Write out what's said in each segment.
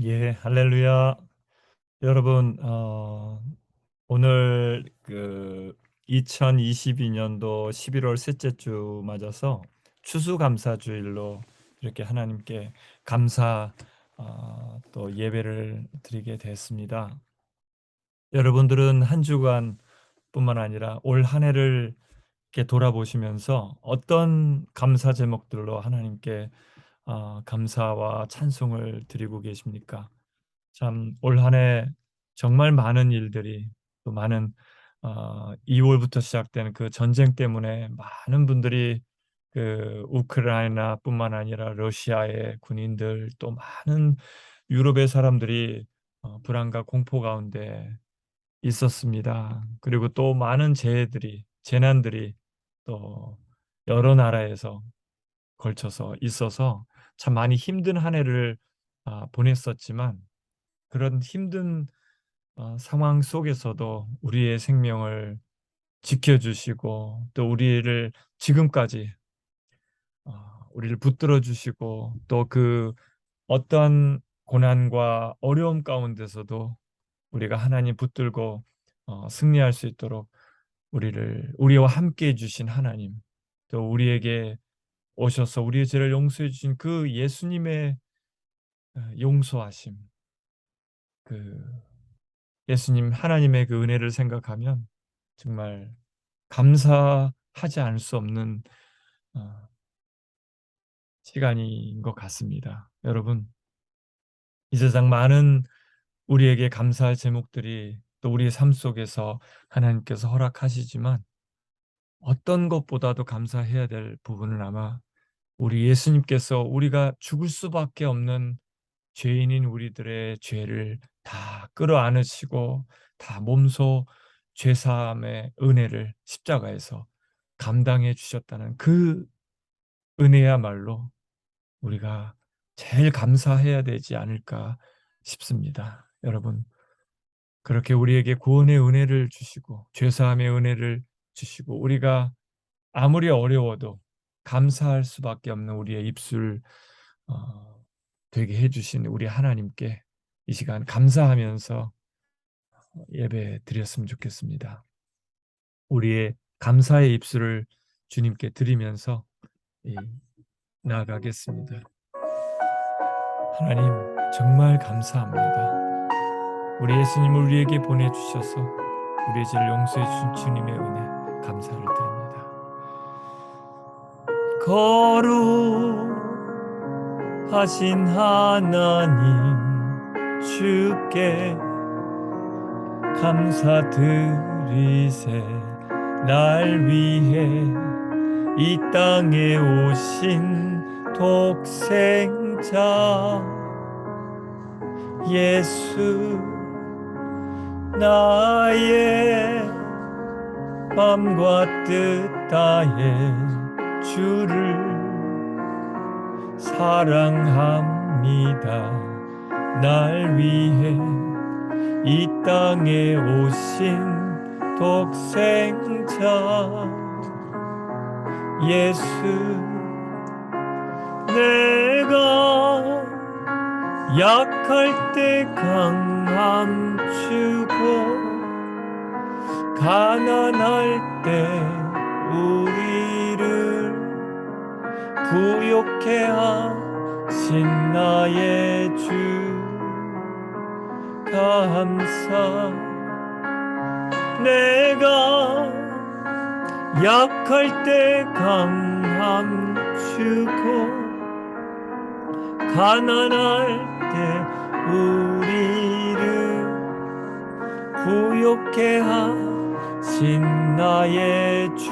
예, 할렐루야. 여러분, 오늘 2022년도 11월 셋째 주 맞아서 추수감사주일로 이렇게 하나님께 감사 또 예배를 드리게 됐습니다. 여러분들은 한 주간뿐만 아니라 올 한 해를 이렇게 돌아보시면서 어떤 감사 제목들로 하나님께 감사와 찬송을 드리고 계십니까? 참 올 한 해 정말 많은 일들이 또 많은 2월부터 시작된 그 전쟁 때문에 많은 분들이 그 우크라이나뿐만 아니라 러시아의 군인들 또 많은 유럽의 사람들이 불안과 공포 가운데 있었습니다. 그리고 또 많은 재난들이 또 여러 나라에서 걸쳐서 있어서 참 많이 힘든 한 해를 보냈었지만 그런 힘든 상황 속에서도 우리의 생명을 지켜주시고 또 우리를 지금까지 우리를 붙들어 주시고 또 그 어떠한 고난과 어려움 가운데서도 우리가 하나님 붙들고 승리할 수 있도록 우리와 함께 해주신 하나님, 또 우리에게 오셔서 우리의 죄를 용서해 주신 그 예수님의 용서하심, 그 예수님 하나님의 그 은혜를 생각하면 정말 감사하지 않을 수 없는 어, 시간인 것 같습니다. 여러분, 이 세상 많은 우리에게 감사할 제목들이 또 우리의 삶 속에서 하나님께서 허락하시지만 어떤 것보다도 감사해야 될 부분은 아마 우리 예수님께서 우리가 죽을 수밖에 없는 죄인인 우리들의 죄를 다 끌어안으시고 다 몸소 죄사함의 은혜를 십자가에서 감당해 주셨다는 그 은혜야말로 우리가 제일 감사해야 되지 않을까 싶습니다. 여러분, 그렇게 우리에게 구원의 은혜를 주시고 죄사함의 은혜를 주시고 우리가 아무리 어려워도 감사할 수밖에 없는 우리의 입술 어, 되게 해주신 우리 하나님께 이 시간 감사하면서 예배 드렸으면 좋겠습니다. 우리의 감사의 입술을 주님께 드리면서 나아가겠습니다. 하나님, 정말 감사합니다. 우리 예수님을 우리에게 보내주셔서 우리의 죄를 용서해 주신 주님의 은혜 감사를 드립니다. 거룩하신 하나님 주께 감사드리세. 날 위해 이 땅에 오신 독생자 예수, 나의 맘과 뜻 다해 주를 사랑합니다. 날 위해 이 땅에 오신 독생자 예수, 내가 약할 때 강함 주고 가난할 때 우리를 부욕해 하신 나의 주 감사. 내가 약할 때 강함 주고 가난할 때 우리를 부욕해 하신 나의 주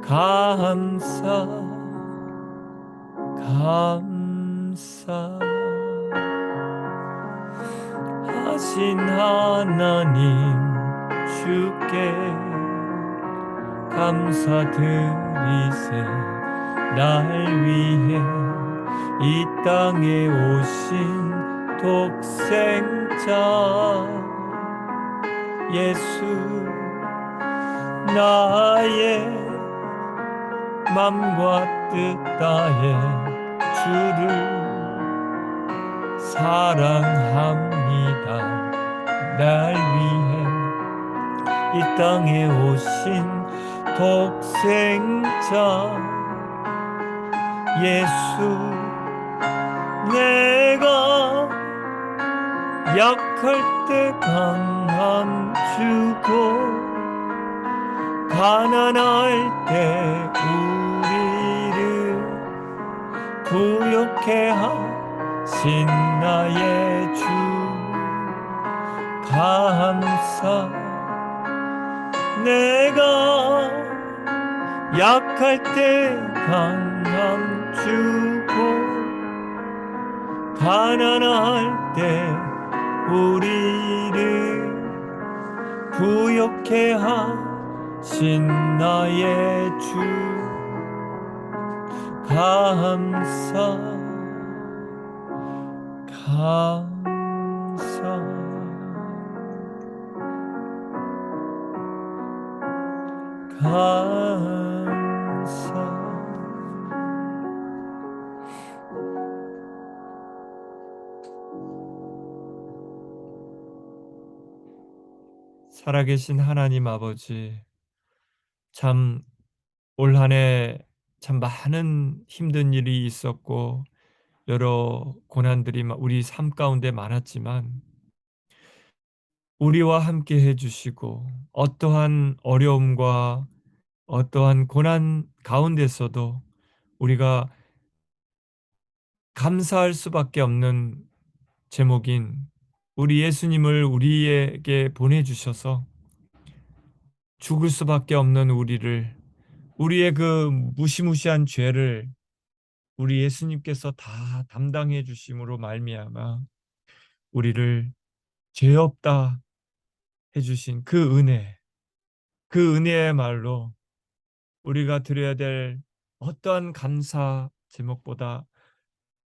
감사 감사. 하신 하나님 주께 감사드리세. 날 위해 이 땅에 오신 독생자 예수, 나의 맘과 뜻 다해 주를 사랑합니다. 날 위해 이 땅에 오신 독생자 예수, 내가 약할 때 강함 주고 가난할 때 우리를 부욕해 하신 나의 주, 감사. 내가 약할 때 강함 주고 가난할 때 우리를 부욕해 하신 나의 주, 감사 감사 감사. 살아계신 하나님 아버지, 참 올 한 해 참 많은 힘든 일이 있었고 여러 고난들이 우리 삶 가운데 많았지만 우리와 함께 해 주시고 어떠한 어려움과 어떠한 고난 가운데서도 우리가 감사할 수밖에 없는 제목인 우리 예수님을 우리에게 보내주셔서 죽을 수밖에 없는 우리의 그 무시무시한 죄를 우리 예수님께서 다 담당해 주심으로 말미암아 우리를 죄 없다 해 주신 그 은혜야말로 우리가 드려야 될 어떠한 감사 제목보다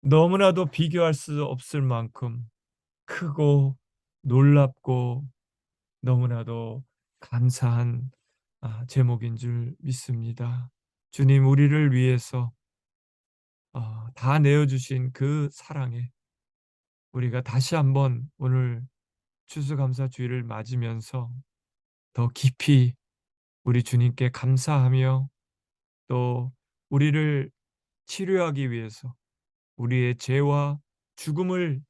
너무나도 비교할 수 없을 만큼 크고 놀랍고 너무나도 감사한 제목인 줄 믿습니다. 주님, 우리를 위해서 다 내어주신 그 사랑에 우리가 다시 한번 오늘 추수감사주일을 맞으면서 더 깊이 우리 주님께 감사하며 또 우리를 치료하기 위해서 우리의 죄와 죽음을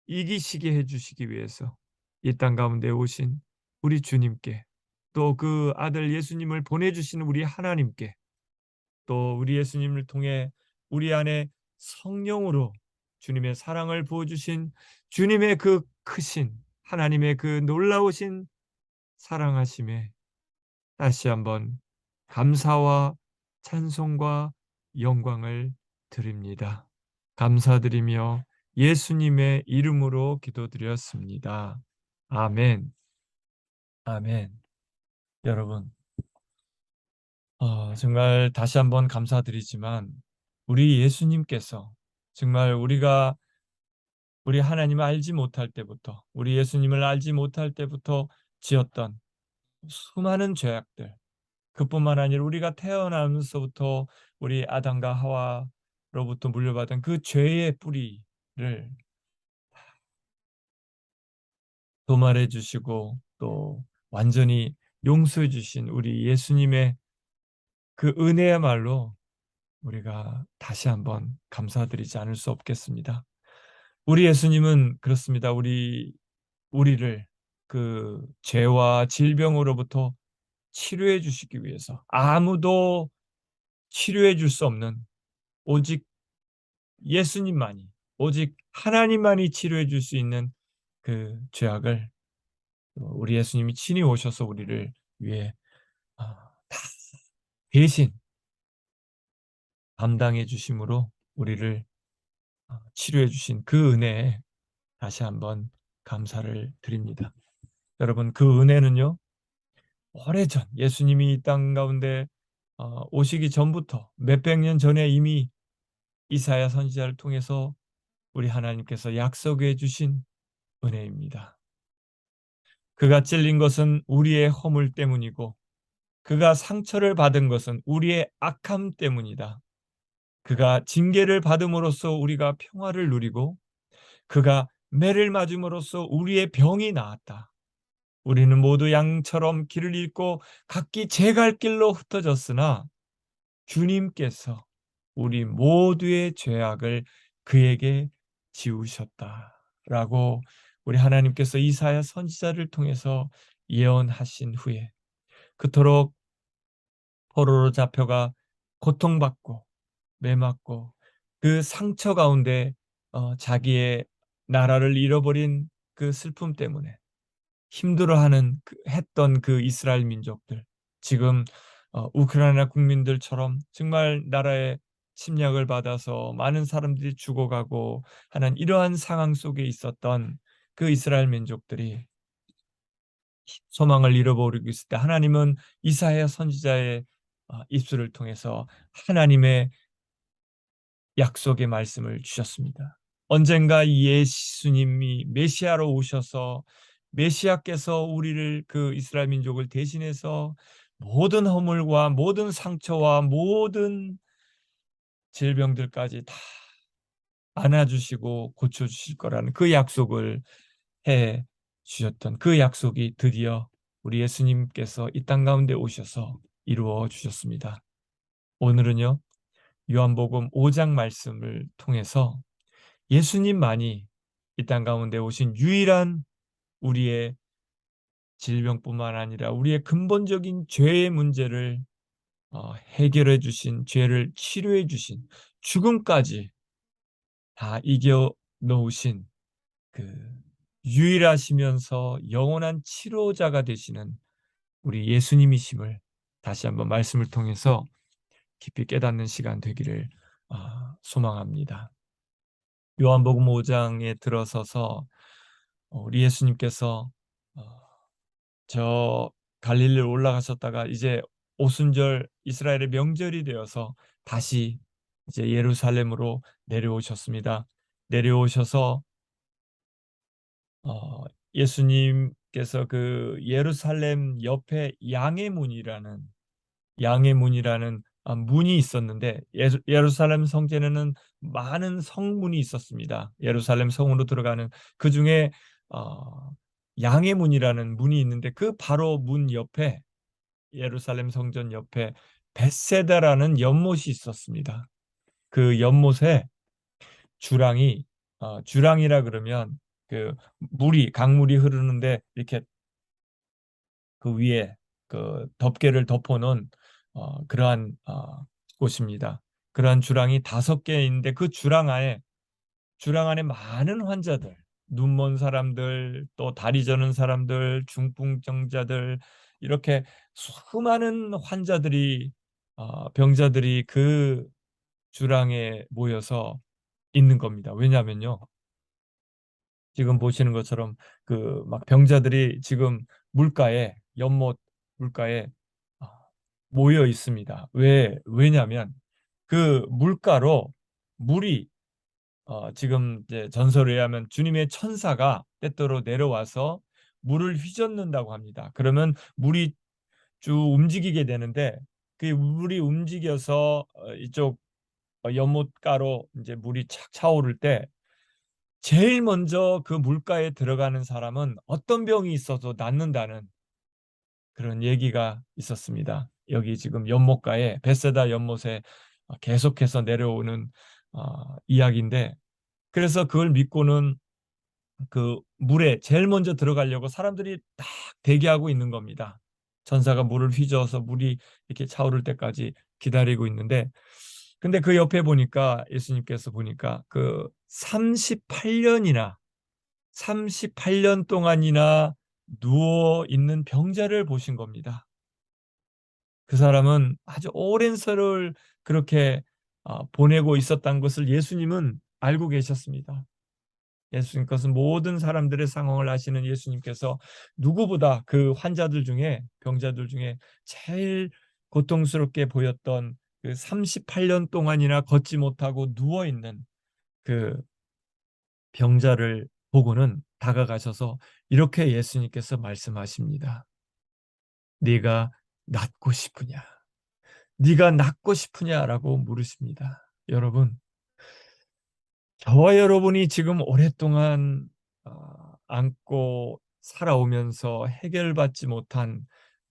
이기시게 해주시기 위해서 이 땅 가운데 오신 우리 주님께, 또 그 아들 예수님을 보내주신 우리 하나님께, 또 우리 예수님을 통해 우리 안에 성령으로 주님의 사랑을 부어주신 주님의 그 크신 하나님의 그 놀라우신 사랑하심에 다시 한번 감사와 찬송과 영광을 드립니다. 감사드리며 예수님의 이름으로 기도드렸습니다. 아멘. 아멘. 여러분, 정말 다시 한번 감사드리지만 우리 예수님께서 정말 우리 하나님을 알지 못할 때부터, 우리 예수님을 알지 못할 때부터 지었던 수많은 죄악들, 그뿐만 아니라 우리가 태어나면서부터 우리 아담과 하와로부터 물려받은 그 죄의 뿌리를 도말해 주시고 또 완전히 용서해 주신 우리 예수님의 그 은혜야말로 우리가 다시 한번 감사드리지 않을 수 없겠습니다. 우리 예수님은 그렇습니다. 우리를 그 죄와 질병으로부터 치료해 주시기 위해서, 아무도 치료해 줄 수 없는 오직 예수님만이, 오직 하나님만이 치료해 줄 수 있는 그 죄악을 우리 예수님이 친히 오셔서 우리를 위해 다 대신 담당해 주심으로 우리를 치료해 주신 그 은혜에 다시 한번 감사를 드립니다. 여러분, 그 은혜는요, 오래전 예수님이 이 땅 가운데 오시기 전부터 몇백 년 전에 이미 이사야 선지자를 통해서 우리 하나님께서 약속해 주신 은혜입니다. 그가 찔린 것은 우리의 허물 때문이고 그가 상처를 받은 것은 우리의 악함 때문이다. 그가 징계를 받음으로써 우리가 평화를 누리고 그가 매를 맞음으로써 우리의 병이 나았다. 우리는 모두 양처럼 길을 잃고 각기 제 갈 길로 흩어졌으나 주님께서 우리 모두의 죄악을 그에게 지우셨다라고 우리 하나님께서 이사야 선지자를 통해서 예언하신 후에 그토록 포로로 잡혀가 고통받고 매맞고 그 상처 가운데 자기의 나라를 잃어버린 그 슬픔 때문에 힘들어하는 했던 그 이스라엘 민족들, 지금 우크라이나 국민들처럼 정말 나라의 침략을 받아서 많은 사람들이 죽어가고 하는 이러한 상황 속에 있었던 그 이스라엘 민족들이 소망을 잃어버리고 있을 때 하나님은 이사야 선지자의 입술을 통해서 하나님의 약속의 말씀을 주셨습니다. 언젠가 예수님이 메시아로 오셔서 메시아께서 우리를, 그 이스라엘 민족을 대신해서 모든 허물과 모든 상처와 모든 질병들까지 다 안아주시고 고쳐주실 거라는 그 약속을 해 주셨던 그 약속이 드디어 우리 예수님께서 이 땅 가운데 오셔서 이루어 주셨습니다. 오늘은요, 요한복음 5장 말씀을 통해서 예수님만이 이 땅 가운데 오신 유일한 우리의 질병뿐만 아니라 우리의 근본적인 죄의 문제를 해결해 주신, 죄를 치료해 주신, 죽음까지 다 이겨 놓으신 그 유일하시면서 영원한 치료자가 되시는 우리 예수님이심을 다시 한번 말씀을 통해서 깊이 깨닫는 시간 되기를 소망합니다. 요한복음 5장에 들어서서 우리 예수님께서 저 갈릴리를 올라가셨다가 이제 오순절 이스라엘의 명절이 되어서 다시 이제 예루살렘으로 내려오셨습니다. 내려오셔서 예수님께서 그 예루살렘 옆에 양의 문이라는 문이 있었는데, 예루살렘 성전에는 많은 성문이 있었습니다. 예루살렘 성으로 들어가는 그 중에 양의 문이라는 문이 있는데 그 바로 문 옆에, 예루살렘 성전 옆에 벳세다라는 연못이 있었습니다. 그 연못에 주랑이, 주랑이라 그러면 그 강물이 흐르는데 이렇게 그 위에 그 덮개를 덮어놓은 그러한 곳입니다. 그러한 주랑이 5개 있는데 그 주랑 안에 많은 환자들, 눈먼 사람들, 또 다리 저는 사람들, 중풍병자들, 이렇게 수많은 환자들이, 병자들이 그 주랑에 모여서 있는 겁니다. 왜냐하면요, 지금 보시는 것처럼 그 막 병자들이 지금 연못 물가에 아, 모여 있습니다. 왜냐하면 그 물가로 물이, 지금 이제 전설에 의하면 주님의 천사가 때때로 내려와서 물을 휘젓는다고 합니다. 그러면 물이 쭉 움직이게 되는데 그 물이 움직여서 이쪽 연못가로 이제 물이 착 차오를 때 제일 먼저 그 물가에 들어가는 사람은 어떤 병이 있어도 낫는다는 그런 얘기가 있었습니다. 여기 지금 연못가에, 벳세다 연못에 계속해서 내려오는 이야기인데, 그래서 그걸 믿고는 그 물에 제일 먼저 들어가려고 사람들이 딱 대기하고 있는 겁니다. 천사가 물을 휘저어서 물이 이렇게 차오를 때까지 기다리고 있는데, 근데 그 옆에 보니까 예수님께서 보니까 그 38년 동안이나 누워 있는 병자를 보신 겁니다. 그 사람은 아주 오랜 세월을 그렇게 보내고 있었던 것을 예수님은 알고 계셨습니다. 예수님께서 모든 사람들의 상황을 아시는 예수님께서 누구보다 그 병자들 중에 제일 고통스럽게 보였던 그 38년 동안이나 걷지 못하고 누워 있는 그 병자를 보고는 다가가셔서 이렇게 예수님께서 말씀하십니다. 네가 낫고 싶으냐? 네가 낫고 싶으냐라고 물으십니다. 여러분, 저와 여러분이 지금 오랫동안 안고 살아오면서 해결받지 못한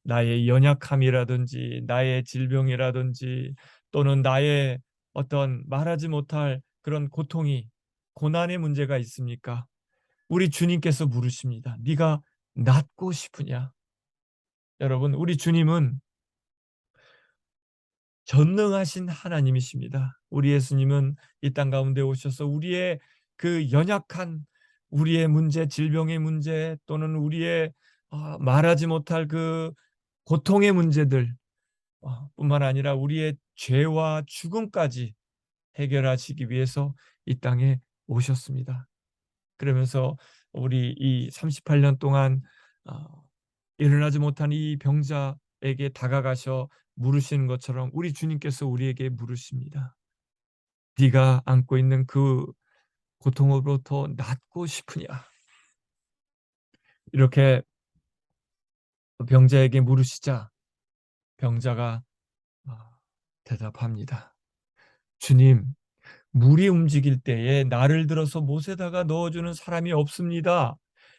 나의 연약함이라든지 나의 질병이라든지 또는 나의 어떤 말하지 못할 그런 고통이 고난의 문제가 있습니까? 우리 주님께서 물으십니다. 네가 낫고 싶으냐? 여러분, 우리 주님은 전능하신 하나님이십니다. 우리 예수님은 이 땅 가운데 오셔서 우리의 그 연약한 우리의 문제, 질병의 문제 또는 우리의 말하지 못할 그 고통의 문제들 뿐만 아니라 우리의 죄와 죽음까지 해결하시기 위해서 이 땅에 오셨습니다. 그러면서 우리 이 38년 동안 일어나지 못한 이 병자에게 다가가셔 물으시는 것처럼 우리 주님께서 우리에게 물으십니다. 네가 안고 있는 그 고통으로부터 낫고 싶으냐? 이렇게 병자에게 물으시자 병자가 대답합니다. 주님, 물이 움직일 때에 나를 들어서 못에다가 넣어주는 사람이 없습니다.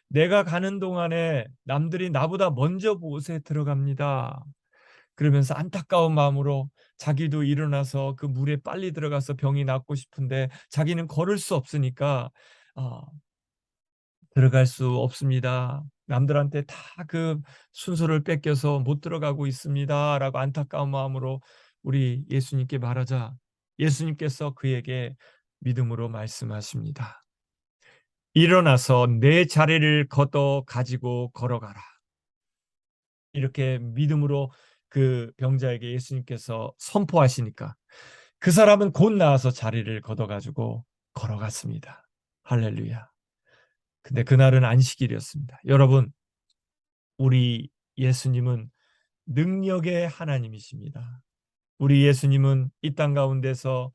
내가 가는 동안에 남들이 나보다 먼저 못에 들어갑니다. 그러면서 안타까운 마음으로 자기도 일어나서 그 물에 빨리 들어가서 병이 낫고 싶은데 자기는 걸을 수 없으니까 어, 들어갈 수 없습니다. 남들한테 다 그 순서를 뺏겨서 못 들어가고 있습니다라고 안타까운 마음으로 우리 예수님께 말하자 예수님께서 그에게 믿음으로 말씀하십니다. 일어나서 내 자리를 걷어 가지고 걸어가라. 이렇게 믿음으로 그 병자에게 예수님께서 선포하시니까 그 사람은 곧 나와서 자리를 걷어가지고 걸어갔습니다. 할렐루야. 근데 그날은 안식일이었습니다. 여러분, 우리 예수님은 능력의 하나님이십니다. 우리 예수님은 이 땅 가운데서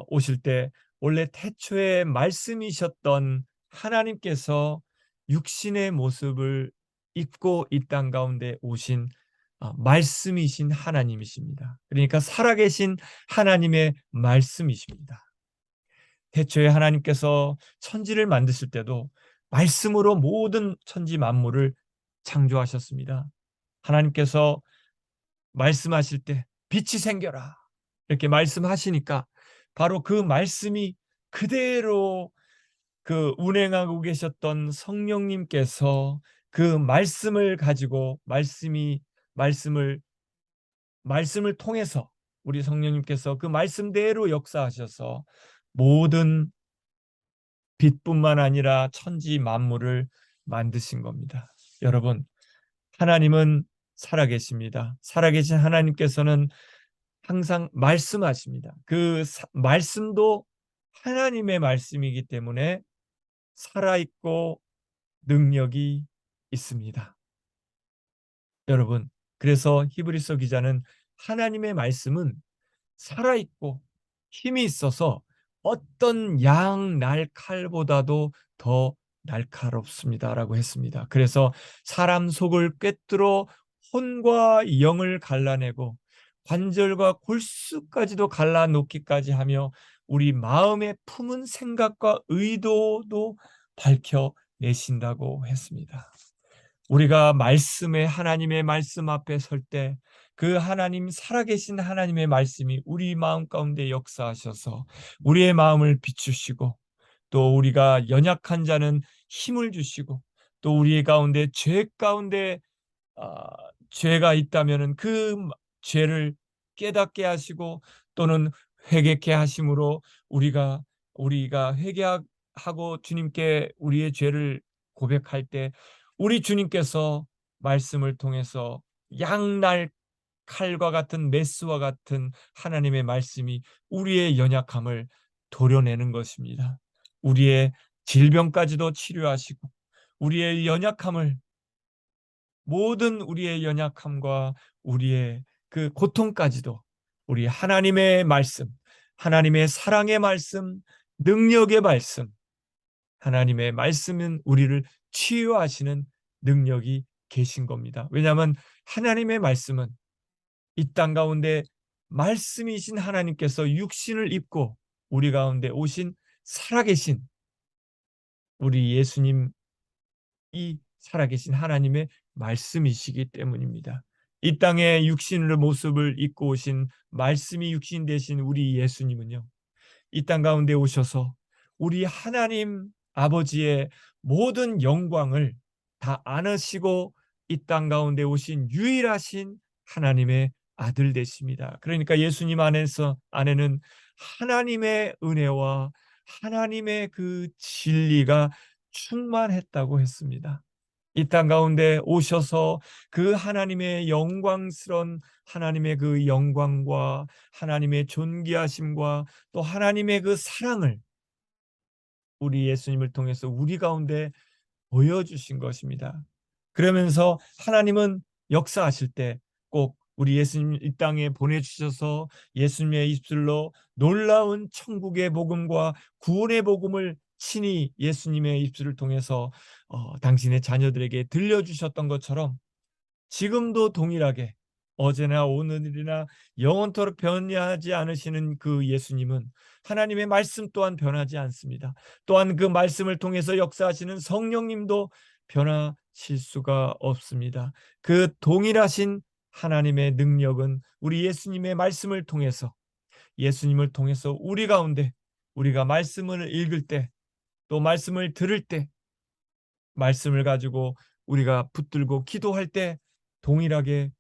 오실 때 원래 태초에 말씀이셨던 하나님께서 육신의 모습을 입고 이 땅 가운데 오신 말씀이신 하나님이십니다. 그러니까 살아계신 하나님의 말씀이십니다. 태초에 하나님께서 천지를 만드실 때도 말씀으로 모든 천지 만물을 창조하셨습니다. 하나님께서 말씀하실 때 빛이 생겨라 이렇게 말씀하시니까 바로 그 말씀이 그대로 그 운행하고 계셨던 성령님께서 그 말씀을 가지고 말씀을 통해서 우리 성령님께서 그 말씀대로 역사하셔서 모든 빛뿐만 아니라 천지 만물을 만드신 겁니다. 여러분, 하나님은 살아계십니다. 살아계신 하나님께서는 항상 말씀하십니다. 그 말씀도 하나님의 말씀이기 때문에 살아있고 능력이 있습니다. 여러분, 그래서 히브리서 기자는 하나님의 말씀은 살아있고 힘이 있어서 어떤 양 날칼보다도 더 날카롭습니다라고 했습니다. 그래서 사람 속을 꿰뚫어 혼과 영을 갈라내고 관절과 골수까지도 갈라놓기까지 하며 우리 마음에 품은 생각과 의도도 밝혀내신다고 했습니다. 우리가 말씀의 하나님의 말씀 앞에 설 때 그 하나님 살아계신 하나님의 말씀이 우리 마음 가운데 역사하셔서 우리의 마음을 비추시고 또 우리가 연약한 자는 힘을 주시고 또 우리 가운데 죄 가운데 아, 죄가 있다면은 그 죄를 깨닫게 하시고 또는 회개케 하심으로 우리가 회개하고 주님께 우리의 죄를 고백할 때 우리 주님께서 말씀을 통해서 양날 칼과 같은 메스와 같은 하나님의 말씀이 우리의 연약함을 도려내는 것입니다. 우리의 질병까지도 치료하시고 우리의 연약함을 모든 우리의 연약함과 우리의 그 고통까지도 우리 하나님의 말씀, 하나님의 사랑의 말씀, 능력의 말씀, 하나님의 말씀은 우리를 치유하시는 능력이 계신 겁니다. 왜냐하면 하나님의 말씀은 이 땅 가운데 말씀이신 하나님께서 육신을 입고 우리 가운데 오신 살아계신 우리 예수님이 살아계신 하나님의 말씀이시기 때문입니다. 이 땅에 육신의 모습을 입고 오신 말씀이 육신 되신 우리 예수님은요, 이 땅 가운데 오셔서 우리 하나님 아버지의 모든 영광을 다 안으시고 이 땅 가운데 오신 유일하신 하나님의 아들 되십니다. 그러니까 예수님 안에는 하나님의 은혜와 하나님의 그 진리가 충만했다고 했습니다. 이 땅 가운데 오셔서 그 하나님의 영광스러운 하나님의 그 영광과 하나님의 존귀하심과 또 하나님의 그 사랑을 우리 예수님을 통해서 우리 가운데 보여주신 것입니다. 그러면서 하나님은 역사하실 때 꼭 우리 예수님 이 땅에 보내주셔서 예수님의 입술로 놀라운 천국의 복음과 구원의 복음을 친히 예수님의 입술을 통해서 당신의 자녀들에게 들려주셨던 것처럼 지금도 동일하게 어제나 오늘이나 영원토록 변하지 않으시는 그 예수님은 하나님의 말씀 또한 변하지 않습니다. 또한 그 말씀을 통해서 역사하시는 성령님도 변하실 수가 없습니다. 그 동일하신 하나님의 능력은 우리 예수님의 말씀을 통해서 예수님을 통해서 우리 가운데 우리가 말씀을 읽을 때 또 말씀을 들을 때 말씀을 가지고 우리가 붙들고 기도할 때 동일하게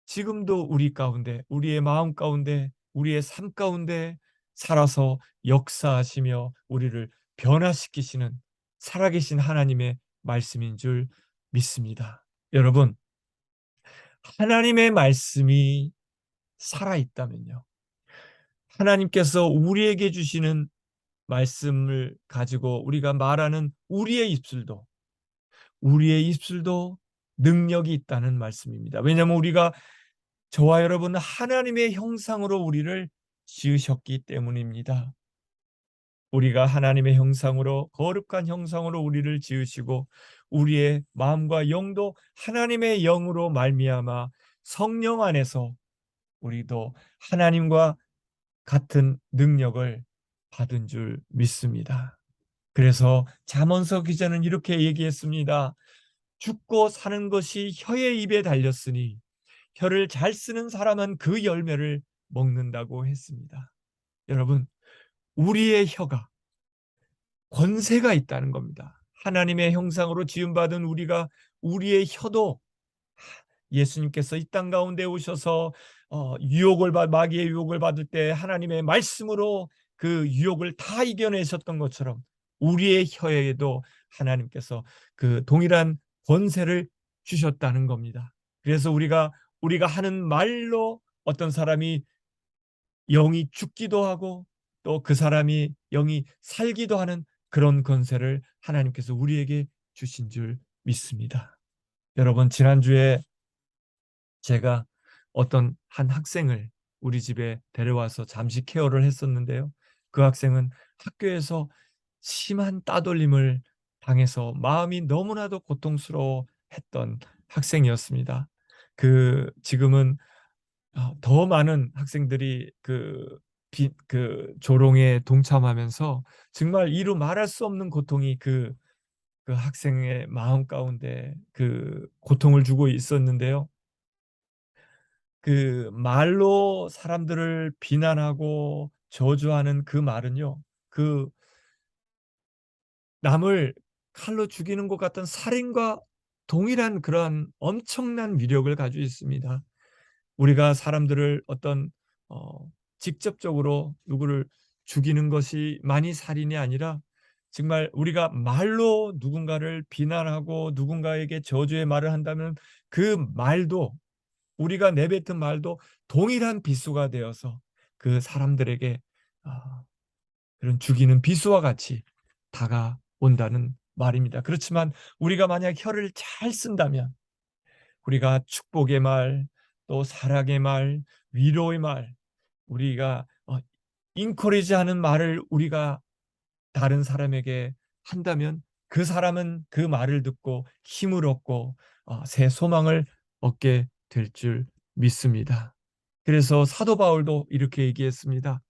지금도 우리 가운데 우리의 마음 가운데 우리의 삶 가운데 살아서 역사하시며 우리를 변화시키시는 살아계신 하나님의 말씀인 줄 믿습니다. 여러분, 하나님의 말씀이 살아있다면요, 하나님께서 우리에게 주시는 말씀을 가지고 우리가 말하는 우리의 입술도 능력이 있다는 말씀입니다. 왜냐하면 우리가 저와 여러분은 하나님의 형상으로 우리를 지으셨기 때문입니다. 우리가 하나님의 형상으로 거룩한 형상으로 우리를 지으시고 우리의 마음과 영도 하나님의 영으로 말미암아 성령 안에서 우리도 하나님과 같은 능력을 받은 줄 믿습니다. 그래서 잠언서 기자는 이렇게 얘기했습니다. 죽고 사는 것이 혀의 입에 달렸으니 혀를 잘 쓰는 사람은 그 열매를 먹는다고 했습니다. 여러분, 우리의 혀가 권세가 있다는 겁니다. 하나님의 형상으로 지음받은 우리의 혀도 예수님께서 이 땅 가운데 오셔서 마귀의 유혹을 받을 때 하나님의 말씀으로 그 유혹을 다 이겨내셨던 것처럼 우리의 혀에도 하나님께서 그 동일한 권세를 주셨다는 겁니다. 그래서 우리가 하는 말로 어떤 사람이 영이 죽기도 하고 또 그 사람이 영이 살기도 하는 그런 권세를 하나님께서 우리에게 주신 줄 믿습니다. 여러분, 지난주에 제가 어떤 한 학생을 우리 집에 데려와서 잠시 케어를 했었는데요. 그 학생은 학교에서 심한 따돌림을 당해서 마음이 너무나도 고통스러워했던 학생이었습니다. 지금은 더 많은 학생들이 그 조롱에 동참하면서 정말 이루 말할 수 없는 고통이 그 학생의 마음 가운데 그 고통을 주고 있었는데요. 그 말로 사람들을 비난하고 저주하는 그 말은요, 그 남을 칼로 죽이는 것 같은 살인과 동일한 그러한 엄청난 위력을 가지고 있습니다. 우리가 사람들을 직접적으로 누구를 죽이는 것이 많이 살인이 아니라 정말 우리가 말로 누군가를 비난하고 누군가에게 저주의 말을 한다면 그 말도 우리가 내뱉은 말도 동일한 비수가 되어서 그 사람들에게 그런 죽이는 비수와 같이 다가온다는 말입니다. 그렇지만 우리가 만약 혀를 잘 쓴다면 우리가 축복의 말, 또 사랑의 말, 위로의 말, 우리가 인커리지하는 말을 우리가 다른 사람에게 한다면 그 사람은 그 말을 듣고 힘을 얻고 새 소망을 얻게 될 줄 믿습니다. 그래서 사도 바울도 이렇게 얘기했습니다.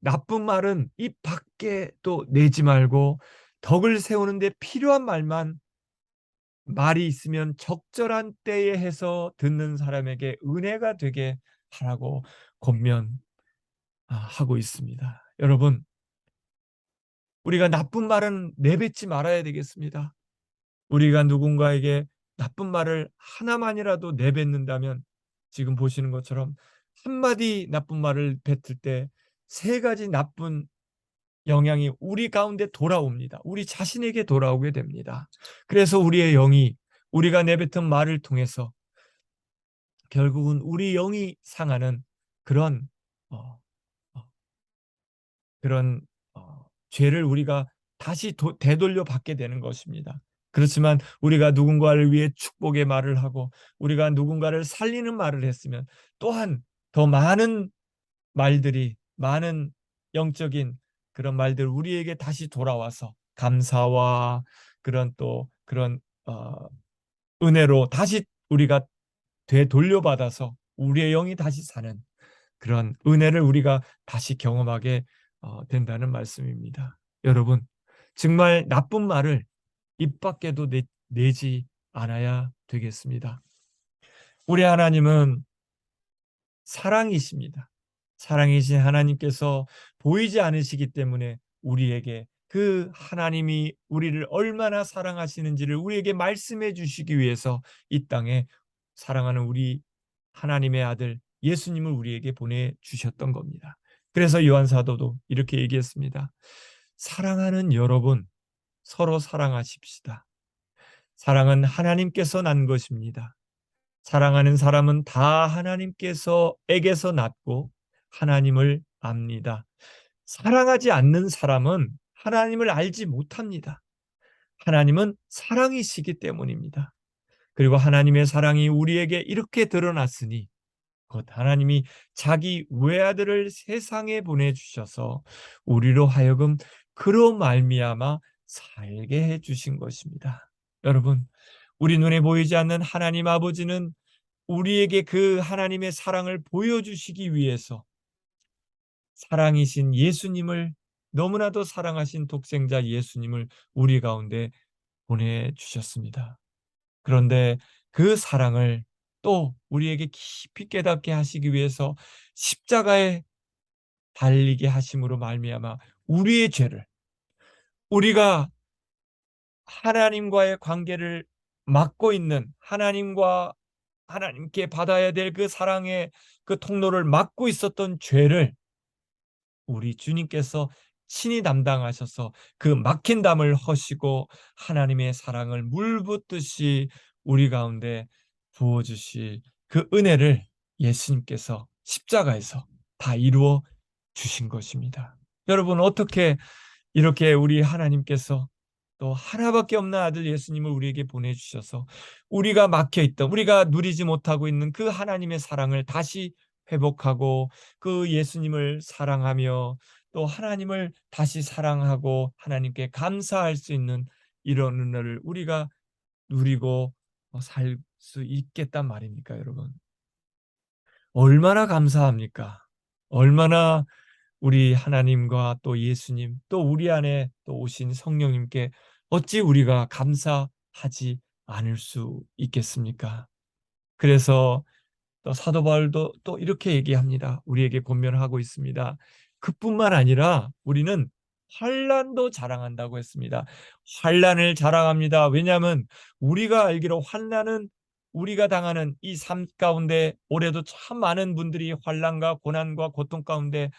나쁜 말은 입 밖에 또 내지 말고 덕을 세우는데 필요한 말만, 말이 있으면 적절한 때에 해서 듣는 사람에게 은혜가 되게 하라고 권면하고 있습니다. 여러분, 우리가 나쁜 말은 내뱉지 말아야 되겠습니다. 우리가 누군가에게 나쁜 말을 하나만이라도 내뱉는다면 지금 보시는 것처럼 한마디 나쁜 말을 뱉을 때 세 가지 나쁜 영향이 우리 가운데 돌아옵니다. 우리 자신에게 돌아오게 됩니다. 그래서 우리의 영이, 우리가 내뱉은 말을 통해서 결국은 우리 영이 상하는 그런 어, 어, 그런 죄를 우리가 다시 되돌려 받게 되는 것입니다. 그렇지만 우리가 누군가를 위해 축복의 말을 하고 우리가 누군가를 살리는 말을 했으면 또한 더 많은 말들이, 많은 영적인 그런 말들 우리에게 다시 돌아와서 감사와 그런 또 그런 은혜로 다시 우리가 되돌려받아서 우리의 영이 다시 사는 그런 은혜를 우리가 다시 경험하게 된다는 말씀입니다. 여러분, 정말 나쁜 말을 입 밖에도 내지 않아야 되겠습니다. 우리 하나님은 사랑이십니다. 사랑이신 하나님께서 보이지 않으시기 때문에 우리에게 그 하나님이 우리를 얼마나 사랑하시는지를 우리에게 말씀해 주시기 위해서 이 땅에 사랑하는 우리 하나님의 아들 예수님을 우리에게 보내주셨던 겁니다. 그래서 요한 사도도 이렇게 얘기했습니다. 사랑하는 여러분, 서로 사랑하십시다. 사랑은 하나님께서 난 것입니다. 사랑하는 사람은 다 하나님께서에게서 났고 하나님을 압니다. 사랑하지 않는 사람은 하나님을 알지 못합니다. 하나님은 사랑이시기 때문입니다. 그리고 하나님의 사랑이 우리에게 이렇게 드러났으니 곧 하나님이 자기 외아들을 세상에 보내주셔서 우리로 하여금 그로 말미암아 살게 해주신 것입니다. 여러분, 우리 눈에 보이지 않는 하나님 아버지는 우리에게 그 하나님의 사랑을 보여주시기 위해서 사랑이신 예수님을, 너무나도 사랑하신 독생자 예수님을 우리 가운데 보내주셨습니다. 그런데 그 사랑을 또 우리에게 깊이 깨닫게 하시기 위해서 십자가에 달리게 하심으로 말미암아 우리의 죄를, 우리가 하나님과의 관계를 막고 있는, 하나님께 받아야 될 그 사랑의 그 통로를 막고 있었던 죄를 우리 주님께서 친히 담당하셔서 그 막힌 담을 허시고 하나님의 사랑을 물 붓듯이 우리 가운데 부어주실 그 은혜를 예수님께서 십자가에서 다 이루어 주신 것입니다. 여러분, 어떻게 이렇게 우리 하나님께서 또 하나밖에 없는 아들 예수님을 우리에게 보내주셔서 우리가 막혀있던, 우리가 누리지 못하고 있는 그 하나님의 사랑을 다시 회복하고 그 예수님을 사랑하며 또 하나님을 다시 사랑하고 하나님께 감사할 수 있는 이런 은혜를 우리가 누리고 살 수 있겠단 말입니까, 여러분? 얼마나 감사합니까? 얼마나 우리 하나님과 또 예수님, 또 우리 안에 또 오신 성령님께 어찌 우리가 감사하지 않을 수 있겠습니까? 그래서 또 사도 바울도 또 이렇게 얘기합니다. 우리에게 권면하고 있습니다. 그뿐만 아니라 우리는 환난도 자랑한다고 했습니다. 환난을 자랑합니다. 왜냐하면 우리가 알기로 환난은, 우리가 당하는 이 삶 가운데 올해도 참 많은 분들이 환난과 고난과 고통 가운데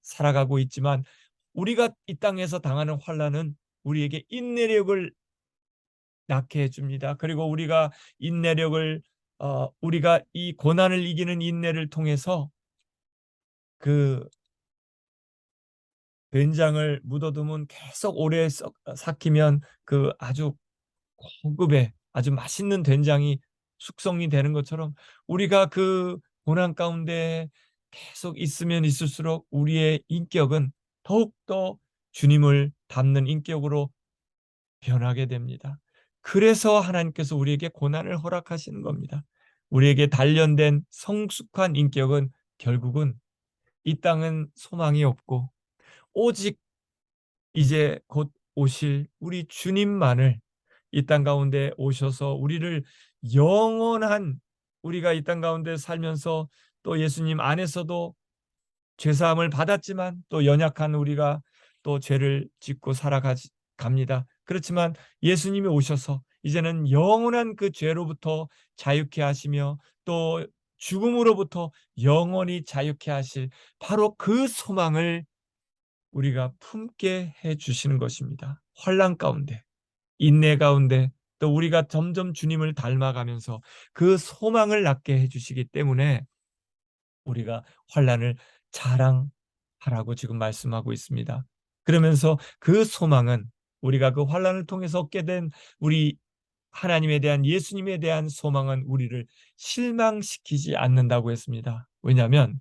살아가고 있지만 우리가 이 땅에서 당하는 환난은 우리에게 인내력을 낳게 해줍니다. 그리고 우리가 인내력을 우리가 이 고난을 이기는 인내를 통해서 그 된장을 묻어두면 계속 오래 삭히면 그 아주 고급의 아주 맛있는 된장이 숙성이 되는 것처럼 우리가 그 고난 가운데 계속 있으면 있을수록 우리의 인격은 더욱더 주님을 닮는 인격으로 변하게 됩니다. 그래서 하나님께서 우리에게 고난을 허락하시는 겁니다. 우리에게 단련된 성숙한 인격은 결국은 이 땅은 소망이 없고 오직 이제 곧 오실 우리 주님만을 이 땅 가운데 오셔서 우리를 영원한 우리가 이 땅 가운데 살면서 또 예수님 안에서도 죄사함을 받았지만 또 연약한 우리가 또 죄를 짓고 살아갑니다. 그렇지만 예수님이 오셔서 이제는 영원한 그 죄로부터 자유케 하시며 또 죽음으로부터 영원히 자유케 하실 바로 그 소망을 우리가 품게 해 주시는 것입니다. 환난 가운데, 인내 가운데 또 우리가 점점 주님을 닮아가면서 그 소망을 낳게 해 주시기 때문에 우리가 환난을 자랑하라고 지금 말씀하고 있습니다. 그러면서 그 소망은 우리가 그 환난을 통해서 얻게 된 우리 하나님에 대한 예수님에 대한 소망은 우리를 실망시키지 않는다고 했습니다. 왜냐하면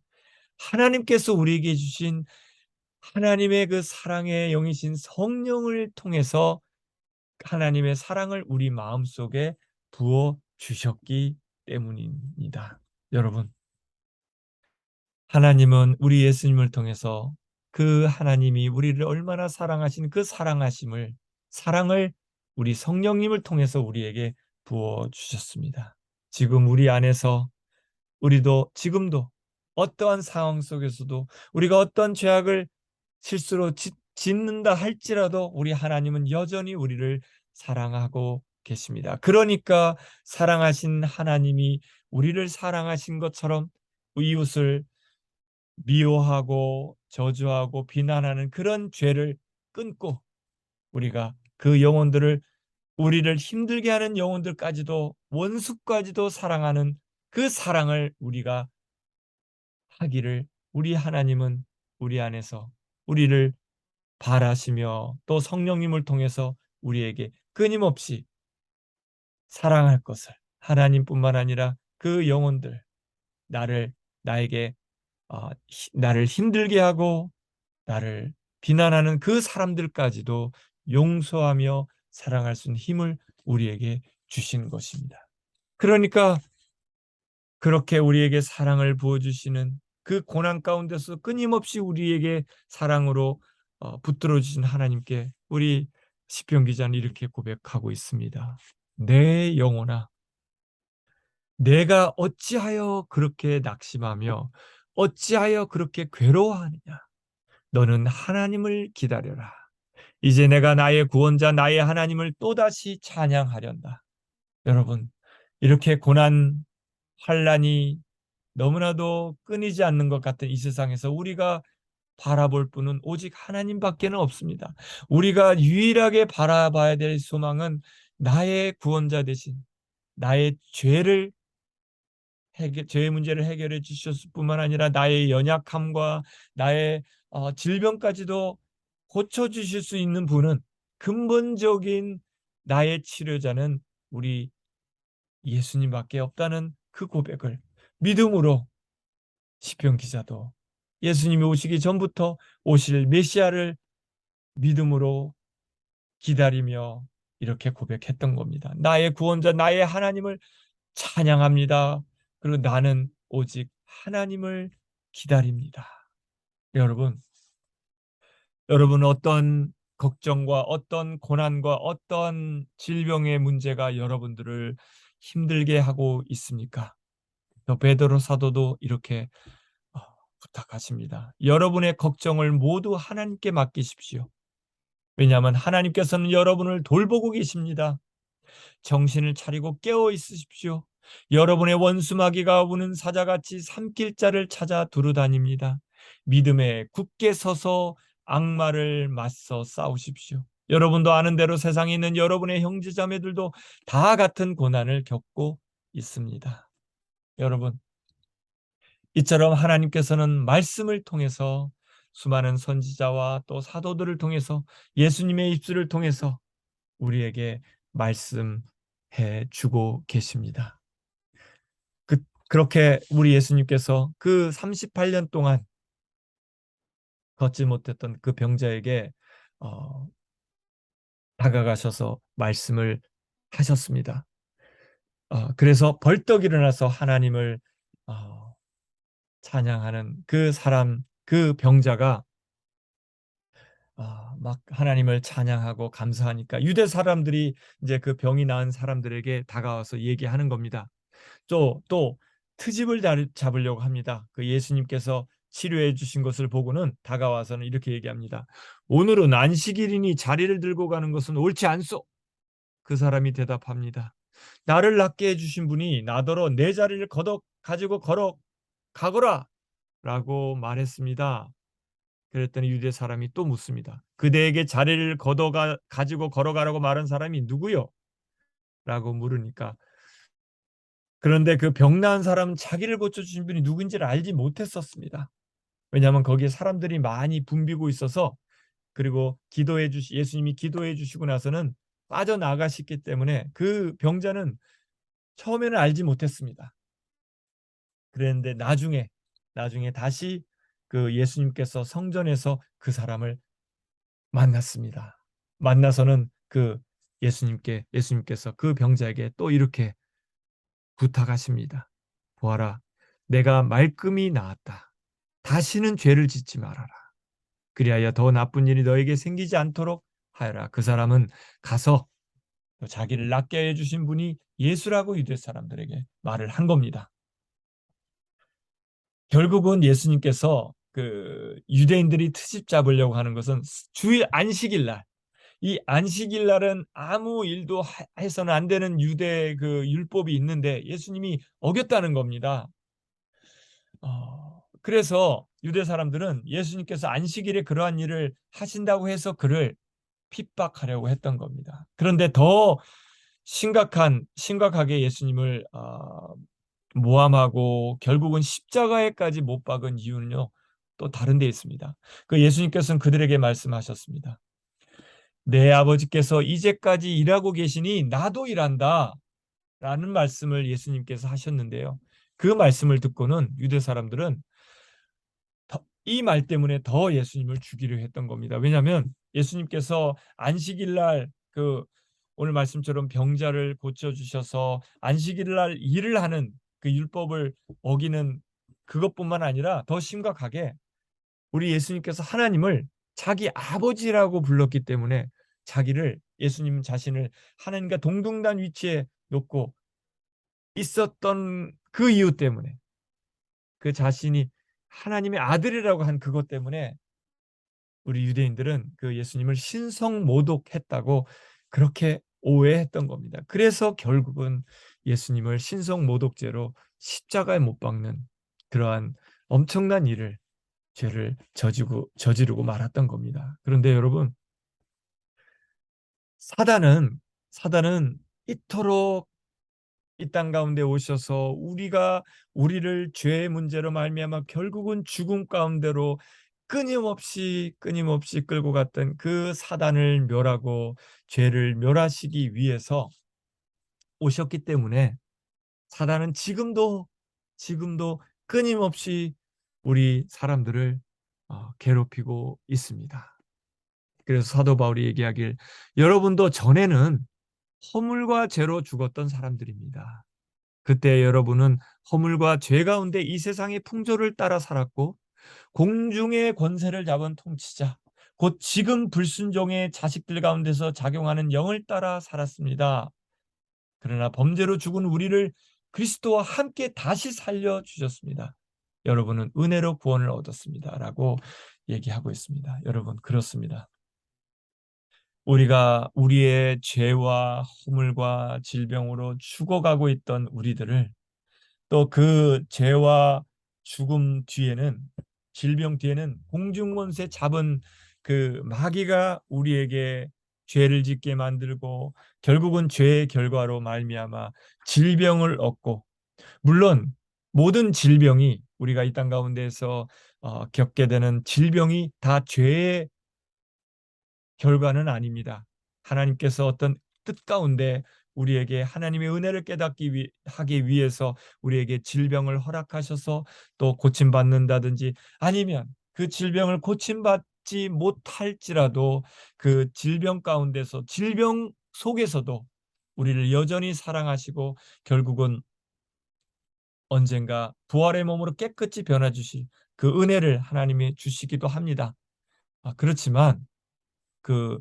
하나님께서 우리에게 주신 하나님의 그 사랑의 영이신 성령을 통해서 하나님의 사랑을 우리 마음속에 부어 주셨기 때문입니다. 여러분, 하나님은 우리 예수님을 통해서 그 하나님이 우리를 얼마나 사랑하신 그 사랑을 우리 성령님을 통해서 우리에게 부어 주셨습니다. 지금 우리 안에서 우리도 지금도 어떠한 상황 속에서도 우리가 어떤 죄악을 실수로 짓는다 할지라도 우리 하나님은 여전히 우리를 사랑하고 계십니다. 그러니까 사랑하신 하나님이 우리를 사랑하신 것처럼 이웃을 미워하고 저주하고 비난하는 그런 죄를 끊고 우리가 그 영혼들을 우리를 힘들게 하는 영혼들까지도 원수까지도 사랑하는 그 사랑을 우리가 하기를 우리 하나님은 우리 안에서 우리를 바라시며 또 성령님을 통해서 우리에게 끊임없이 사랑할 것을 하나님뿐만 아니라 그 영혼들 나를 나에게 나를 힘들게 하고 나를 비난하는 그 사람들까지도 용서하며 사랑할 수 있는 힘을 우리에게 주신 것입니다. 그러니까 그렇게 우리에게 사랑을 부어주시는 그 고난 가운데서 끊임없이 우리에게 사랑으로 붙들어 주신 하나님께 우리 시편 기자는 이렇게 고백하고 있습니다. 내 영혼아, 내가 어찌하여 그렇게 낙심하며 어찌하여 그렇게 괴로워하느냐? 너는 하나님을 기다려라. 이제 내가 나의 구원자 나의 하나님을 또다시 찬양하련다. 여러분, 이렇게 고난 환란이 너무나도 끊이지 않는 것 같은 이 세상에서 우리가 바라볼 분은 오직 하나님밖에는 없습니다. 우리가 유일하게 바라봐야 될 소망은 나의 구원자 되신 나의 죄의 문제를 해결해 주셨을 뿐만 아니라 나의 연약함과 나의 질병까지도 고쳐주실 수 있는 분은 근본적인 나의 치료자는 우리 예수님밖에 없다는 그 고백을 믿음으로 시편 기자도 예수님이 오시기 전부터 오실 메시아를 믿음으로 기다리며 이렇게 고백했던 겁니다. 나의 구원자 나의 하나님을 찬양합니다. 그리고 나는 오직 하나님을 기다립니다. 여러분, 어떤 걱정과 어떤 고난과 어떤 질병의 문제가 여러분들을 힘들게 하고 있습니까? 또 베드로 사도도 이렇게 어, 부탁하십니다. 여러분의 걱정을 모두 하나님께 맡기십시오. 왜냐하면 하나님께서는 여러분을 돌보고 계십니다. 정신을 차리고 깨어 있으십시오. 여러분의 원수 마귀가 우는 사자같이 삼킬 자를 찾아 두루다닙니다. 믿음에 굳게 서서 악마를 맞서 싸우십시오. 여러분도 아는 대로 세상에 있는 여러분의 형제자매들도 다 같은 고난을 겪고 있습니다. 여러분, 이처럼 하나님께서는 말씀을 통해서 수많은 선지자와 또 사도들을 통해서 예수님의 입술을 통해서 우리에게 말씀해 주고 계십니다. 그렇게 우리 예수님께서 그 38년 동안 걷지 못했던 그 병자에게 다가가셔서 말씀을 하셨습니다. 그래서 벌떡 일어나서 하나님을 찬양하는 그 사람 그 병자가 막 하나님을 찬양하고 감사하니까 유대 사람들이 이제 그 병이 나은 사람들에게 다가와서 얘기하는 겁니다. 또 트집을 잡으려고 합니다. 그 예수님께서 치료해 주신 것을 보고는 다가와서는 이렇게 얘기합니다. 오늘은 안식일이니 자리를 들고 가는 것은 옳지 않소. 그 사람이 대답합니다. 나를 낫게 해주신 분이 나더러 내 자리를 가지고 걸어 가거라 라고 말했습니다. 그랬더니 유대 사람이 또 묻습니다. 그대에게 자리를 가지고 걸어가라고 말한 사람이 누구요? 라고 물으니까, 그런데 그 병 나은 사람은 자기를 고쳐주신 분이 누군지를 알지 못했었습니다. 왜냐하면 거기에 사람들이 많이 붐비고 있어서, 그리고 예수님이 기도해 주시고 나서는 빠져나가셨기 때문에 그 병자는 처음에는 알지 못했습니다. 그랬는데 나중에 다시 그 예수님께서 성전에서 그 사람을 만났습니다. 만나서는 그 예수님께서 그 병자에게 또 이렇게 부탁하십니다. 보아라, 내가 말끔히 나았다. 다시는 죄를 짓지 말아라. 그리하여 더 나쁜 일이 너에게 생기지 않도록 하여라. 그 사람은 가서 자기를 낫게 해주신 분이 예수라고 유대 사람들에게 말을 한 겁니다. 결국은 예수님께서 그 유대인들이 트집 잡으려고 하는 것은 주일 안식일 날, 이 안식일 날은 아무 일도 해서는 안 되는 유대 그 율법이 있는데 예수님이 어겼다는 겁니다. 그래서 유대 사람들은 예수님께서 안식일에 그러한 일을 하신다고 해서 그를 핍박하려고 했던 겁니다. 그런데 더 심각하게 예수님을 모함하고 결국은 십자가에까지 못 박은 이유는요, 또 다른 데 있습니다. 그 예수님께서는 그들에게 말씀하셨습니다. 내 아버지께서 이제까지 일하고 계시니 나도 일한다 라는 말씀을 예수님께서 하셨는데요. 그 말씀을 듣고는 유대 사람들은 이 말 때문에 더 예수님을 죽이려 했던 겁니다. 왜냐하면 예수님께서 안식일 날 그 오늘 말씀처럼 병자를 고쳐주셔서 안식일 날 일을 하는 그 율법을 어기는 그것뿐만 아니라 더 심각하게 우리 예수님께서 하나님을 자기 아버지라고 불렀기 때문에 예수님 자신을 하나님과 동등한 위치에 놓고 있었던 그 이유 때문에, 그 자신이 하나님의 아들이라고 한 그것 때문에 우리 유대인들은 그 예수님을 신성모독했다고 그렇게 오해했던 겁니다. 그래서 결국은 예수님을 신성모독죄로 십자가에 못 박는 그러한 엄청난 죄를 저지르고 말았던 겁니다. 그런데 여러분, 사단은 이토록 이 땅 가운데 오셔서 우리를 죄의 문제로 말미암아 결국은 죽음 가운데로 끊임없이 끌고 갔던 그 사단을 멸하고 죄를 멸하시기 위해서 오셨기 때문에 사단은 지금도 끊임없이 우리 사람들을 괴롭히고 있습니다. 그래서 사도 바울이 얘기하길, 여러분도 전에는 허물과 죄로 죽었던 사람들입니다. 그때 여러분은 허물과 죄 가운데 이 세상의 풍조를 따라 살았고 공중의 권세를 잡은 통치자, 곧 지금 불순종의 자식들 가운데서 작용하는 영을 따라 살았습니다. 그러나 범죄로 죽은 우리를 그리스도와 함께 다시 살려주셨습니다. 여러분은 은혜로 구원을 얻었습니다. 라고 얘기하고 있습니다. 여러분, 그렇습니다. 우리가 우리의 죄와 허물과 질병으로 죽어가고 있던 우리들을, 또 그 죄와 죽음 뒤에는, 질병 뒤에는 공중권세 잡은 그 마귀가 우리에게 죄를 짓게 만들고 결국은 죄의 결과로 말미암아 질병을 얻고, 물론 모든 질병이, 우리가 이 땅 가운데서 겪게 되는 질병이 다 죄의 결과는 아닙니다. 하나님께서 어떤 뜻 가운데 우리에게 하나님의 은혜를 하기 위해서 우리에게 질병을 허락하셔서 또 고침받는다든지, 아니면 그 질병을 고침받지 못할지라도 그 질병 속에서도 우리를 여전히 사랑하시고 결국은 언젠가 부활의 몸으로 깨끗이 변화 주실 그 은혜를 하나님이 주시기도 합니다. 그렇지만 그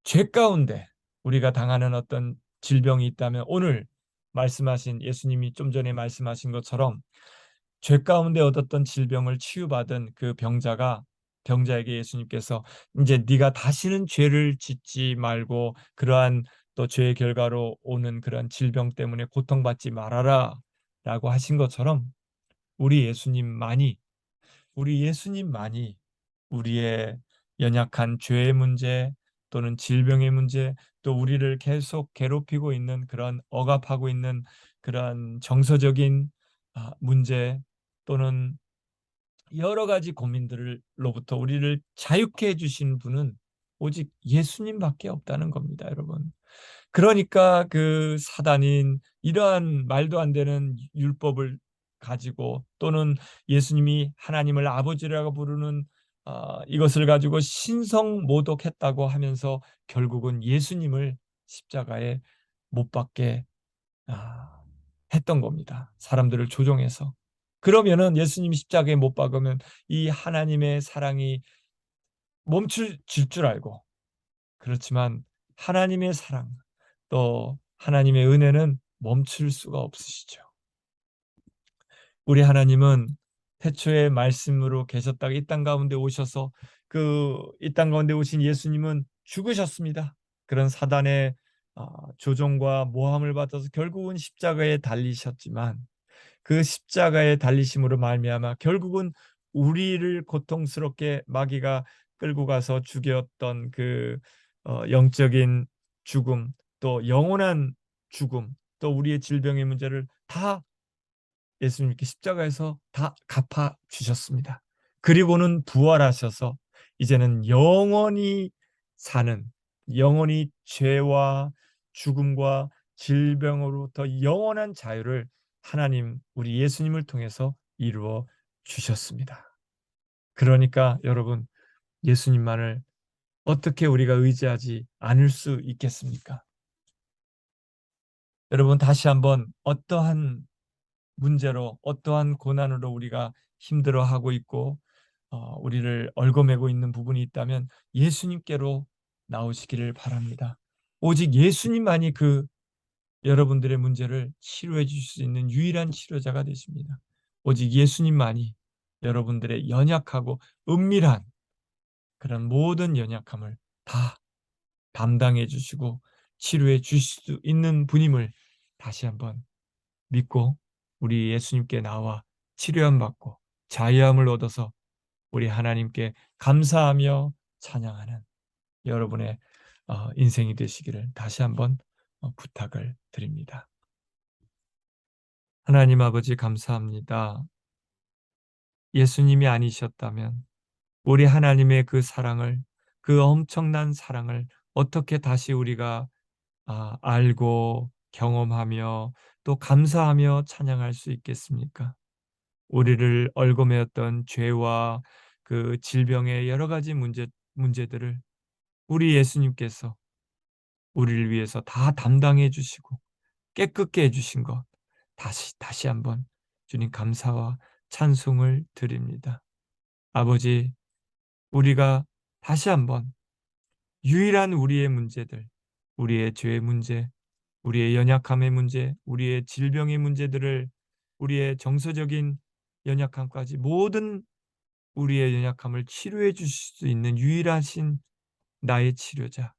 죄 가운데 우리가 당하는 어떤 질병이 있다면, 오늘 말씀하신, 예수님이 좀 전에 말씀하신 것처럼 죄 가운데 얻었던 질병을 치유받은 그 병자에게 예수님께서 이제 네가 다시는 죄를 짓지 말고 그러한 또 죄의 결과로 오는 그런 질병 때문에 고통받지 말아라 라고 하신 것처럼, 우리 예수님만이 우리 예수님만이 우리의 연약한 죄의 문제 또는 질병의 문제, 또 우리를 계속 괴롭히고 있는 그런 억압하고 있는 그런 정서적인 문제, 또는 여러 가지 고민들로부터 우리를 자유케 해주신 분은 오직 예수님밖에 없다는 겁니다, 여러분. 그러니까 그 사단인 이러한 말도 안 되는 율법을 가지고, 또는 예수님이 하나님을 아버지라고 부르는 이것을 가지고 신성 모독했다고 하면서 결국은 예수님을 십자가에 못 박게 아, 했던 겁니다. 사람들을 조종해서. 그러면은 예수님이 십자가에 못 박으면 이 하나님의 사랑이 멈출 줄 알고, 그렇지만 하나님의 사랑, 또 하나님의 은혜는 멈출 수가 없으시죠. 우리 하나님은 태초에 말씀으로 계셨다가 이 땅 가운데 오셔서, 그 이 땅 가운데 오신 예수님은 죽으셨습니다. 그런 사단의 조종과 모함을 받아서 결국은 십자가에 달리셨지만, 그 십자가에 달리심으로 말미암아 결국은 우리를 고통스럽게 마귀가 끌고 가서 죽였던 그 영적인 죽음, 또 영원한 죽음, 또 우리의 질병의 문제를 다 예수님께 십자가에서 다 갚아 주셨습니다. 그리고는 부활하셔서 이제는 영원히 사는, 영원히 죄와 죽음과 질병으로부터 영원한 자유를 하나님, 우리 예수님을 통해서 이루어 주셨습니다. 그러니까 여러분, 예수님만을 어떻게 우리가 의지하지 않을 수 있겠습니까? 여러분, 다시 한번 어떠한 문제로, 어떠한 고난으로 우리가 힘들어하고 있고 우리를 얽어매고 있는 부분이 있다면 예수님께로 나오시기를 바랍니다. 오직 예수님만이 그 여러분들의 문제를 치료해 주실 수 있는 유일한 치료자가 되십니다. 오직 예수님만이 여러분들의 연약하고 은밀한 그런 모든 연약함을 다 담당해 주시고 치료해 주실 수 있는 분임을 다시 한번 믿고, 우리 예수님께 나와 치료함 받고 자유함을 얻어서 우리 하나님께 감사하며 찬양하는 여러분의 인생이 되시기를 다시 한번 부탁을 드립니다. 하나님 아버지, 감사합니다. 예수님이 아니셨다면 우리 하나님의 그 사랑을, 그 엄청난 사랑을 어떻게 다시 우리가 알고 경험하며 또 감사하며 찬양할 수 있겠습니까? 우리를 얽어매었던 죄와 그 질병의 여러 가지 문제들을 우리 예수님께서 우리를 위해서 다 담당해 주시고 깨끗게 해 주신 것, 다시 한번 주님 감사와 찬송을 드립니다. 아버지, 우리가 다시 한번 유일한 우리의 문제들, 우리의 죄의 문제, 우리의 연약함의 문제, 우리의 질병의 문제들을, 우리의 정서적인 연약함까지 모든 우리의 연약함을 치료해 주실 수 있는 유일하신 나의 치료자,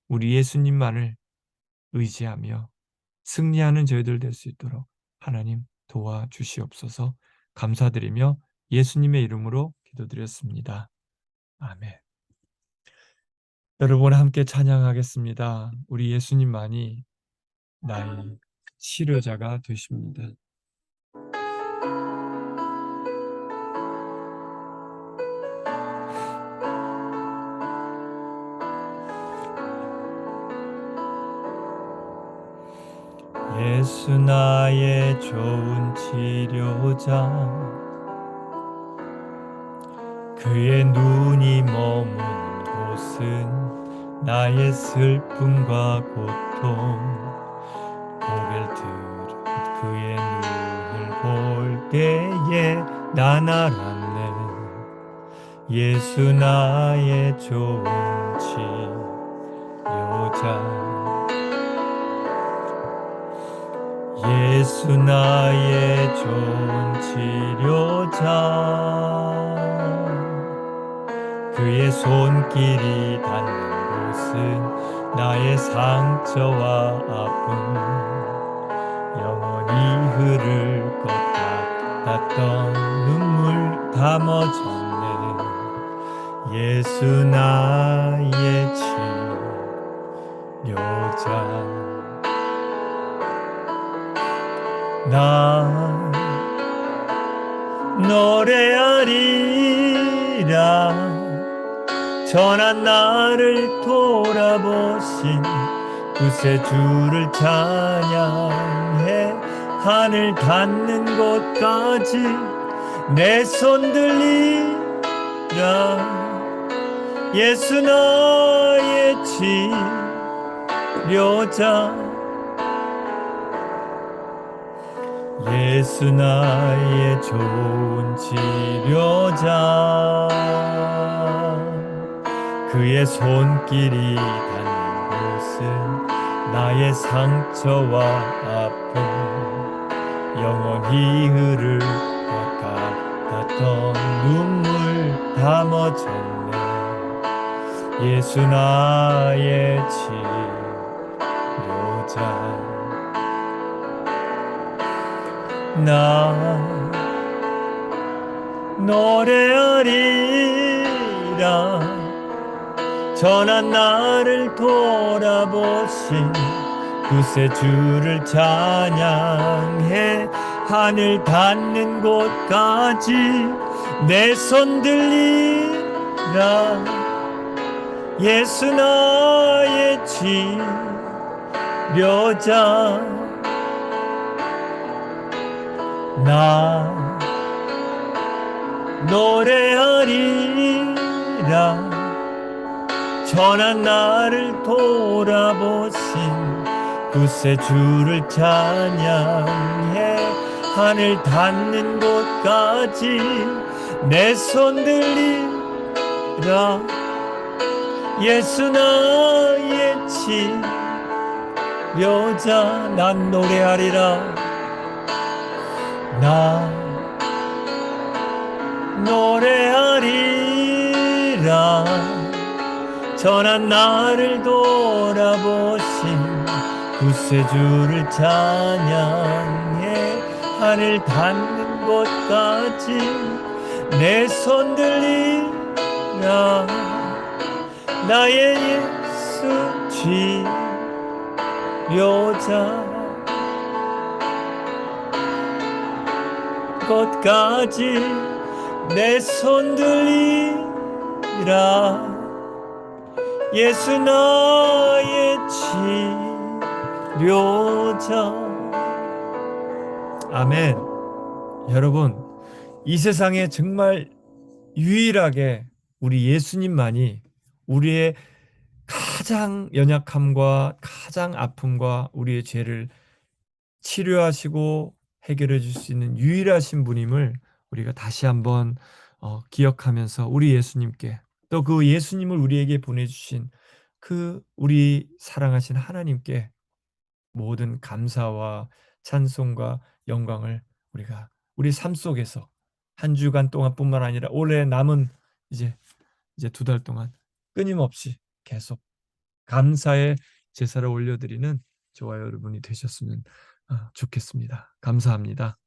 우리 예수님만을 의지하며 승리하는 저희들 될 수 있도록 하나님 도와주시옵소서. 감사드리며 예수님의 이름으로 기도드렸습니다. 아멘. 여러분 함께 찬양하겠습니다. 우리 예수님만이 나의 치료자가 되십니다. 예수 나의 좋은 치료자, 그의 눈이 머문 곳은 나의 슬픔과 고통, 고개를 들어 그의 눈을 때에 난 알았네. 예수 나의 좋은 치료자. 예수 나의 좋은 치료자. 그의 손길이 닿는 곳은 나의 상처와 아픔 영원히 흐를 것 같았던 눈물 다 멎었네. 예수 나의 치료자. 나 노래하리라. 전한 나를 돌아보신 구세주를 찬양해. 하늘 닿는 곳까지 내 손 들리라. 예수 나의 치료자. 예수 나의 좋은 치료자. 그의 손길이 닿는 곳은 나의 상처와 아픔 영원히 흐를 것 같았던 눈물 다 멎었네. 예수 나의 치료자. 나 노래하리라. 전한 나를 돌아보신 구세주를 찬양해. 하늘 닿는 곳까지 내 손 들리라. 예수 나의 치료자. 나 노래하리라. 전한 나를 돌아보신 구세주를 찬양해. 하늘 닿는 곳까지 내 손 들리라. 예수 나의 치료자. 난 노래하리라. 나 노래하리라. 전한 나를 돌아보신 구세주를 찬양해. 하늘 닿는 곳까지 내 손 들리라. 나의 예수 치료자. 곳까지 내 손 들리라. 예수 나의 치료자. 아멘. 여러분, 이 세상에 정말 유일하게 우리 예수님만이 우리의 가장 연약함과 가장 아픔과 우리의 죄를 치료하시고 해결해 줄 수 있는 유일하신 분임을 우리가 다시 한번 기억하면서 우리 예수님께, 또 그 예수님을 우리에게 보내주신 그 우리 사랑하신 하나님께 모든 감사와 찬송과 영광을 우리가 우리 삶 속에서 한 주간 동안뿐만 아니라 올해 남은 이제 2달 동안 끊임없이 계속 감사의 제사를 올려드리는 저와 여러분이 되셨으면 좋겠습니다. 감사합니다.